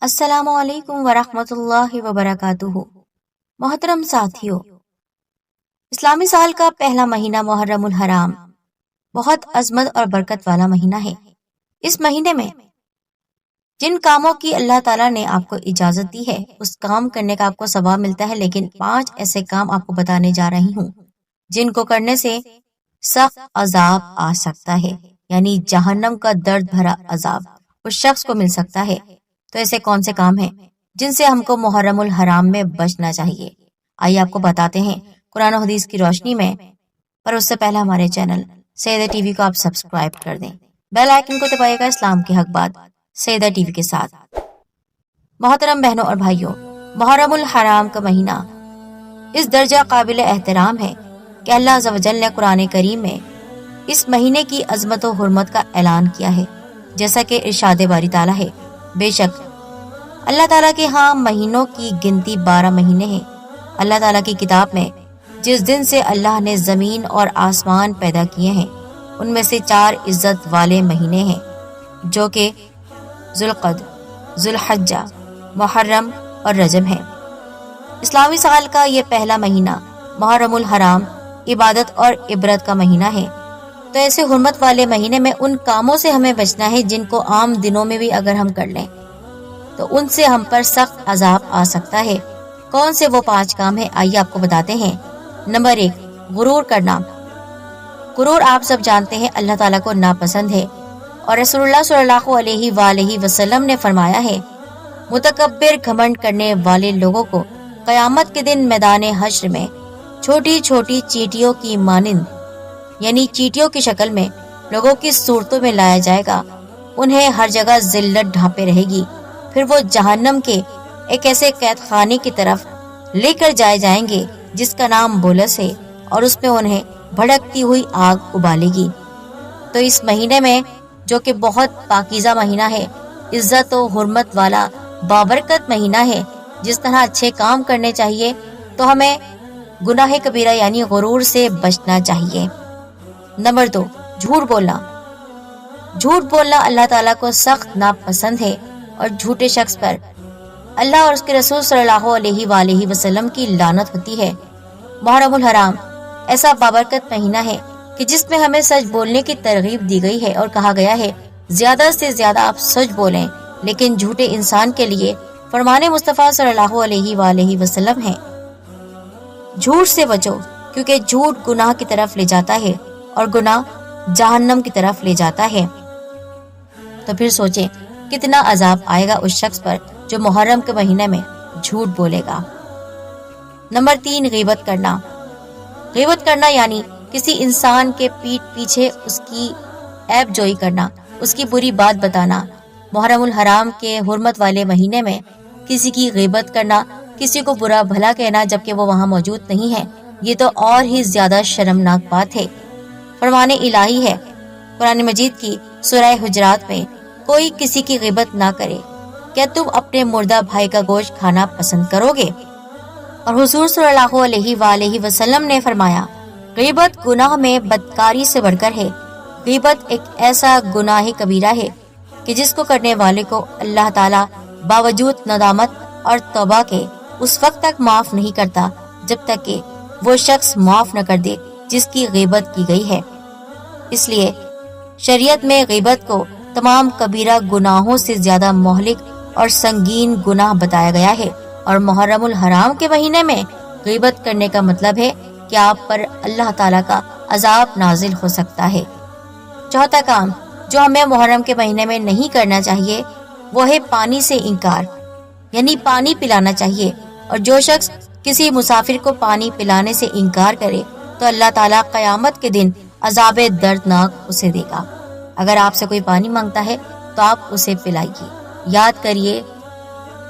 السلام علیکم ورحمۃ اللہ وبرکاتہ۔ محترم ساتھیو، اسلامی سال کا پہلا مہینہ محرم الحرام بہت عظمت اور برکت والا مہینہ ہے۔ اس مہینے میں جن کاموں کی اللہ تعالیٰ نے آپ کو اجازت دی ہے اس کام کرنے کا آپ کو ثواب ملتا ہے، لیکن 5 ایسے کام آپ کو بتانے جا رہی ہوں جن کو کرنے سے سخت عذاب آ سکتا ہے، یعنی جہنم کا درد بھرا عذاب اس شخص کو مل سکتا ہے۔ تو ایسے کون سے کام ہیں جن سے ہم کو محرم الحرام میں بچنا چاہیے؟ آئیے آپ کو بتاتے ہیں قرآن و حدیث کی روشنی میں، پر اس سے پہلے ہمارے چینل سیدہ ٹی وی کو آپ سبسکرائب کر دیں، بیل آئیکن کو دبائیے گا اسلام کے حق بات سیدہ ٹی وی کے ساتھ۔ محترم بہنوں اور بھائیوں، محرم الحرام کا مہینہ اس درجہ قابل احترام ہے کہ اللہ عز و جل نے قرآن کریم میں اس مہینے کی عظمت و حرمت کا اعلان کیا ہے، جیسا کہ ارشاد باری تعالیٰ ہے، بے شک اللہ تعالیٰ کے ہاں مہینوں کی گنتی 12 مہینے ہیں۔ اللہ تعالیٰ کی کتاب میں جس دن سے اللہ نے زمین اور آسمان پیدا کیے ہیں ان میں سے 4 عزت والے مہینے ہیں، جو کہ ذوالقعدہ، ذوالحجہ، محرم اور رجب ہیں۔ اسلامی سال کا یہ پہلا مہینہ محرم الحرام عبادت اور عبرت کا مہینہ ہے۔ تو ایسے حرمت والے مہینے میں ان کاموں سے ہمیں بچنا ہے جن کو عام دنوں میں بھی اگر ہم کر لیں تو ان سے ہم پر سخت عذاب آ سکتا ہے۔ کون سے وہ 5 کام ہیں؟ آئیے آپ کو بتاتے ہیں۔ نمبر 1، غرور کرنا۔ غرور آپ سب جانتے ہیں اللہ تعالیٰ کو ناپسند ہے، اور رسول اللہ صلی اللہ علیہ وآلہ وسلم نے فرمایا ہے، متکبر گھمنڈ کرنے والے لوگوں کو قیامت کے دن میدان حشر میں چھوٹی چھوٹی چیٹیوں کی مانند، یعنی چیٹیوں کی شکل میں لوگوں کی صورتوں میں لایا جائے گا۔ انہیں ہر جگہ ذلت ڈھانپے رہے گی، پھر وہ جہنم کے ایک ایسے قید خانے کی طرف لے کر جائے جائیں گے جس کا نام بولس ہے، اور اس میں انہیں بھڑکتی ہوئی آگ ابالے گی۔ تو اس مہینے میں، جو کہ بہت پاکیزہ مہینہ ہے، عزت و حرمت والا بابرکت مہینہ ہے، جس طرح اچھے کام کرنے چاہیے تو ہمیں گناہ کبیرہ یعنی غرور سے بچنا چاہیے۔ نمبر 2، جھوٹ بولنا۔ جھوٹ بولنا اللہ تعالیٰ کو سخت ناپسند ہے، اور جھوٹے شخص پر اللہ اور اس کے رسول صلی اللہ علیہ وآلہ وسلم کی لعنت ہوتی ہے۔ محرم الحرام ایسا بابرکت مہینہ ہے کہ جس میں ہمیں سچ بولنے کی ترغیب دی گئی ہے، اور کہا گیا ہے زیادہ سے زیادہ آپ سچ بولیں، لیکن جھوٹے انسان کے لیے فرمان مصطفیٰ صلی اللہ علیہ وآلہ وسلم ہے، جھوٹ سے بچو، کیونکہ جھوٹ گناہ کی طرف لے جاتا ہے اور گناہ جہنم کی طرف لے جاتا ہے۔ تو پھر سوچیں کتنا عذاب آئے گا اس شخص پر جو محرم کے مہینے میں جھوٹ بولے گا۔ نمبر 3، غیبت کرنا۔ غیبت کرنا یعنی کسی انسان کے پیٹھ پیچھے اس کی عیب جوئی کرنا، اس کی بری بات بتانا۔ محرم الحرام کے حرمت والے مہینے میں کسی کی غیبت کرنا، کسی کو برا بھلا کہنا جبکہ وہ وہاں موجود نہیں ہے، یہ تو اور ہی زیادہ شرمناک بات ہے۔ فرمان الہی ہے قرآن مجید کی سورہ حجرات میں، کوئی کسی کی غیبت نہ کرے، کیا تم اپنے مردہ بھائی کا گوشت کھانا پسند کرو گے؟ اور حضور صلی اللہ علیہ وآلہ وسلم نے فرمایا، غیبت گناہ میں بدکاری سے بڑھ کر ہے۔ غیبت ایک ایسا گناہ کبیرہ ہے کہ جس کو کرنے والے کو اللہ تعالیٰ باوجود ندامت اور توبہ کے اس وقت تک معاف نہیں کرتا جب تک کہ وہ شخص معاف نہ کر دے جس کی غیبت کی گئی ہے۔ اس لیے شریعت میں غیبت کو تمام کبیرہ گناہوں سے زیادہ مہلک اور سنگین گناہ بتایا گیا ہے، اور محرم الحرام کے مہینے میں غیبت کرنے کا مطلب ہے کہ آپ پر اللہ تعالیٰ کا عذاب نازل ہو سکتا ہے۔ چوتھا کام جو ہمیں محرم کے مہینے میں نہیں کرنا چاہیے وہ ہے پانی سے انکار، یعنی پانی پلانا چاہیے، اور جو شخص کسی مسافر کو پانی پلانے سے انکار کرے تو اللہ تعالیٰ قیامت کے دن عذاب دردناک اسے دے گا۔ اگر آپ سے کوئی پانی مانگتا ہے تو آپ اسے پلائیے۔ یاد کریے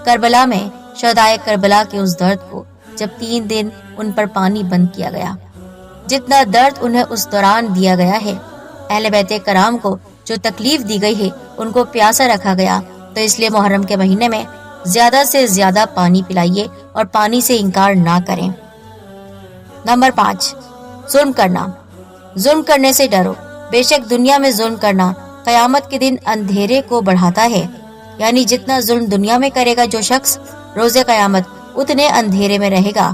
کربلا میں شہدائے کربلا کے اس درد کو جب 3 دن ان پر پانی بند کیا گیا، جتنا درد انہیں اس دوران دیا گیا ہے۔ اہل بیت کرام کو جو تکلیف دی گئی ہے ان کو پیاسا رکھا گیا، تو اس لیے محرم کے مہینے میں زیادہ سے زیادہ پانی پلائیے اور پانی سے انکار نہ کریں۔ نمبر 5، ظلم کرنا۔ ظلم کرنے سے ڈرو، بے شک دنیا میں ظلم کرنا قیامت کے دن اندھیرے کو بڑھاتا ہے یعنی جتنا ظلم دنیا میں کرے گا جو شخص، روز قیامت اتنے اندھیرے میں رہے گا۔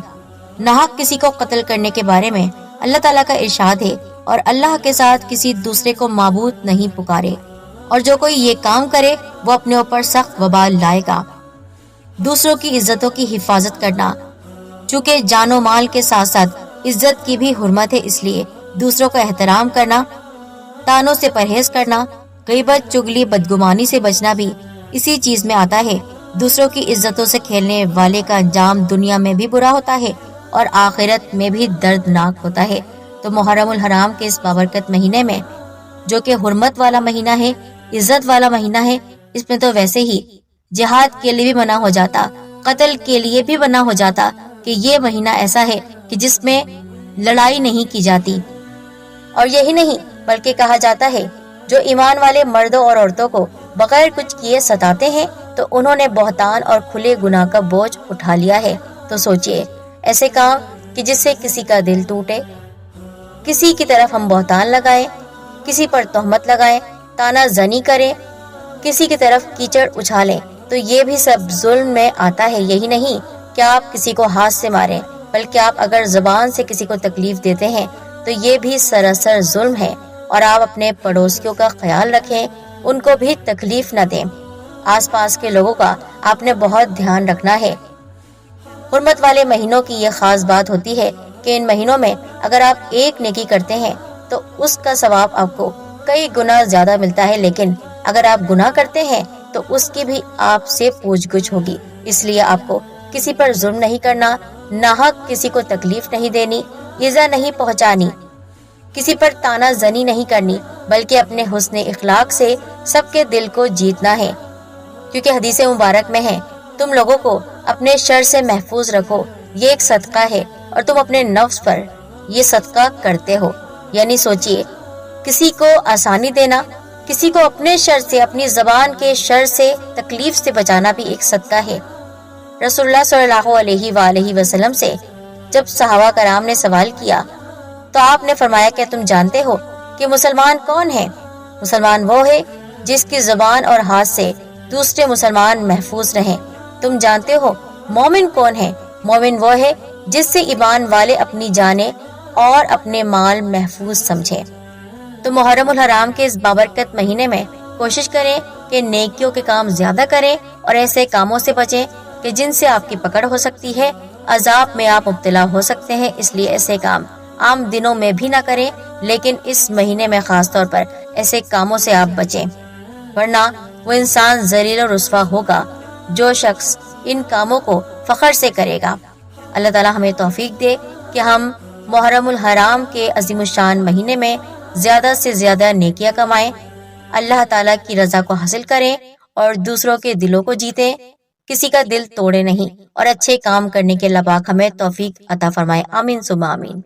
ناحق کسی کو قتل کرنے کے بارے میں اللہ تعالیٰ کا ارشاد ہے، اور اللہ کے ساتھ کسی دوسرے کو معبود نہیں پکارے، اور جو کوئی یہ کام کرے وہ اپنے اوپر سخت وبال لائے گا۔ دوسروں کی عزتوں کی حفاظت کرنا، چونکہ جان و مال کے ساتھ ساتھ عزت کی بھی حرمت ہے، اس لیے دوسروں کا احترام کرنا، تانوں سے پرہیز کرنا، غیبت، چگلی، بدگمانی سے بچنا بھی اسی چیز میں آتا ہے۔ دوسروں کی عزتوں سے کھیلنے والے کا انجام دنیا میں بھی برا ہوتا ہے اور آخرت میں بھی دردناک ہوتا ہے۔ تو محرم الحرام کے اس بابرکت مہینے میں، جو کہ حرمت والا مہینہ ہے، عزت والا مہینہ ہے، اس میں تو ویسے ہی جہاد کے لیے بھی منع ہو جاتا، قتل کے لیے بھی منع ہو جاتا کہ یہ مہینہ ایسا ہے کہ جس میں لڑائی نہیں کی جاتی۔ اور یہی نہیں بلکہ کہا جاتا ہے جو ایمان والے مردوں اور عورتوں کو بغیر کچھ کیے ستاتے ہیں تو انہوں نے بہتان اور کھلے گناہ کا بوجھ اٹھا لیا ہے۔ تو سوچئے، ایسے کام کہ جس سے کسی کا دل ٹوٹے، کسی کی طرف ہم بہتان لگائیں، کسی پر تہمت لگائیں، تانا زنی کریں، کسی کی طرف کیچڑ اچھالیں، تو یہ بھی سب ظلم میں آتا ہے۔ یہی نہیں کہ آپ کسی کو ہاتھ سے ماریں، بلکہ آپ اگر زبان سے کسی کو تکلیف دیتے ہیں تو یہ بھی سراسر ظلم ہے۔ اور آپ اپنے پڑوسیوں کا خیال رکھیں، ان کو بھی تکلیف نہ دیں۔ آس پاس کے لوگوں کا آپ نے بہت دھیان رکھنا ہے۔ حرمت والے مہینوں کی یہ خاص بات ہوتی ہے کہ ان مہینوں میں اگر آپ ایک نیکی کرتے ہیں تو اس کا ثواب آپ کو کئی گنا زیادہ ملتا ہے، لیکن اگر آپ گناہ کرتے ہیں تو اس کی بھی آپ سے پوچھ گچھ ہوگی۔ اس لیے آپ کو کسی پر ظلم نہیں کرنا، ناحق کسی کو تکلیف نہیں دینی، ایذا نہیں پہنچانی، کسی پر تانا زنی نہیں کرنی، بلکہ اپنے حسن اخلاق سے سب کے دل کو جیتنا ہے۔ کیونکہ حدیث مبارک میں ہے، تم لوگوں کو اپنے شر سے محفوظ رکھو، یہ ایک صدقہ ہے، اور تم اپنے نفس پر یہ صدقہ کرتے ہو۔ یعنی سوچئے، کسی کو آسانی دینا، کسی کو اپنے شر سے، اپنی زبان کے شر سے، تکلیف سے بچانا بھی ایک صدقہ ہے۔ رسول اللہ صلی اللہ علیہ وآلہ وسلم سے جب صحابہ کرام نے سوال کیا تو آپ نے فرمایا کہ تم جانتے ہو کہ مسلمان کون ہے؟ مسلمان وہ ہے جس کی زبان اور ہاتھ سے دوسرے مسلمان محفوظ رہیں۔ تم جانتے ہو مومن کون ہے؟ مومن وہ ہے جس سے ایمان والے اپنی جانیں اور اپنے مال محفوظ سمجھیں۔ تو محرم الحرام کے اس بابرکت مہینے میں کوشش کریں کہ نیکیوں کے کام زیادہ کریں اور ایسے کاموں سے بچیں کہ جن سے آپ کی پکڑ ہو سکتی ہے، عذاب میں آپ مبتلا ہو سکتے ہیں۔ اس لیے ایسے کام عام دنوں میں بھی نہ کریں، لیکن اس مہینے میں خاص طور پر ایسے کاموں سے آپ بچیں، ورنہ وہ انسان ذلیل و رسوا ہوگا جو شخص ان کاموں کو فخر سے کرے گا۔ اللہ تعالی ہمیں توفیق دے کہ ہم محرم الحرام کے عظیم الشان مہینے میں زیادہ سے زیادہ نیکیاں کمائیں، اللہ تعالیٰ کی رضا کو حاصل کریں اور دوسروں کے دلوں کو جیتیں، کسی کا دل توڑے نہیں، اور اچھے کام کرنے کے اللہ پاک ہمیں توفیق عطا فرمائے۔ آمین ثم آمین۔